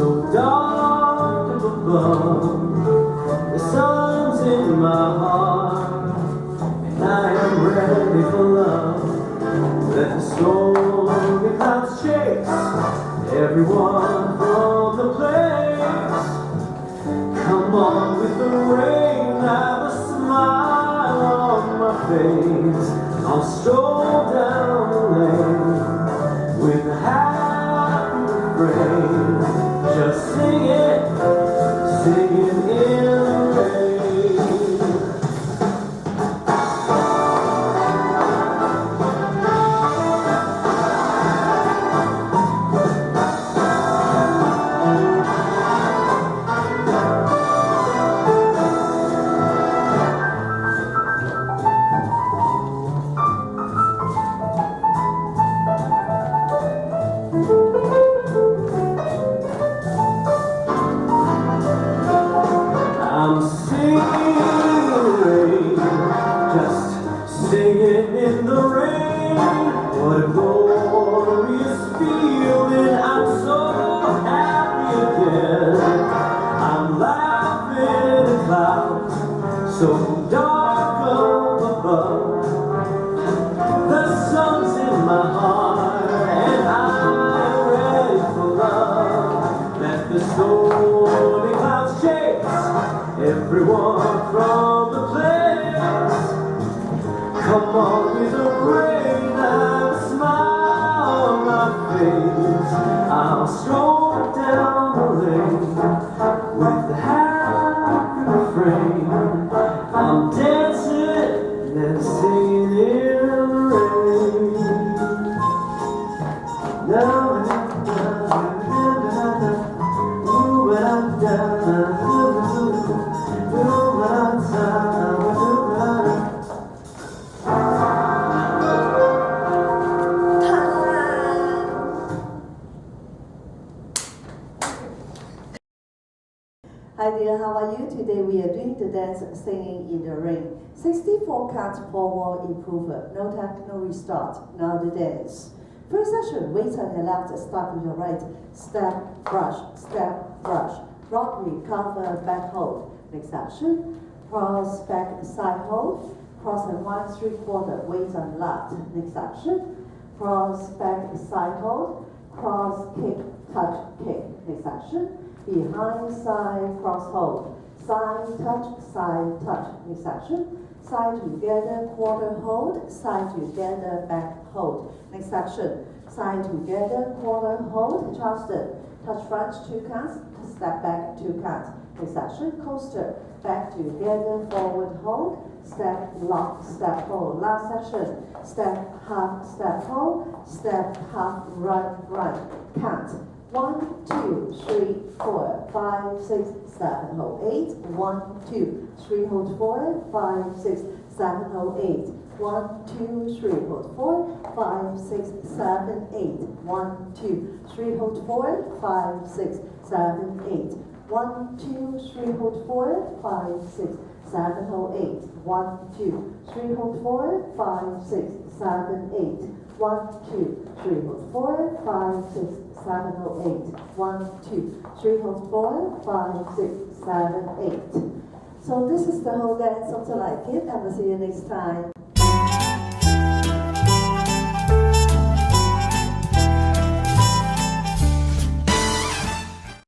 so dark up above. The sun's in my heart, and I am ready for love. Let the stormy clouds chase everyone from the place. Come on with the rain, have a smile on my face. I'll stroll down the lane with a happy refrain, just singing in the rain. I'm singing in the rain, just singing in the rain. What a glorious feeling, I'm so happy again. I'm laughing at clouds so dark up above. The sun's in my heart and I'm ready for love. Let the stormy clouds chase everyone from the place. Come on with the rain and a smile on my face. I'll stroll down the lane with the happy refrain. I'm dancing and singing in the rain. No, Hi dear, how are you? Today we are doing the dance Singing in the Rain. 64 count forward improver. No tap, no restart. Now the dance. First section, weights on your left, start with your right. Step, brush, step, brush. Rock, recover, back hold. Next section, cross, back, side hold. Cross and 1/3/4, weights on left. Next section, cross, back, side hold. Cross, kick, touch, kick. Next section, behind, side, cross hold. Side, touch. Next section, side together, quarter hold. Side together, back hold. Next section, side together, quarter hold. Charleston, touch front, 2 counts. Step back, 2 counts. Next section, coaster, back together, forward hold. Step, lock, step, hold. Last section, step, half, step, hold. Step, half, run. Count. 1, 2, 3, 4, 5, 6, 7, hold 8. 1, 2, 3, hold 4, 5, 6, 7, hold 8. 1, 2, 3, hold 4, 5, 6, 7, 8. 1, 2, 3, hold 4, 5, 6, 7, 8. 1, 2, 3, hold 4, 5, 6, 7, hold 8. 1, 2, 3, hold 4, 5, 6, 7, 8. 1, 2, 3, hold 4, 5, 6, 7, hold 8. 1, 2, 3, hold 4, 5, 6, 7, 8. So this is the whole dance, something like it, and we'll see you next time.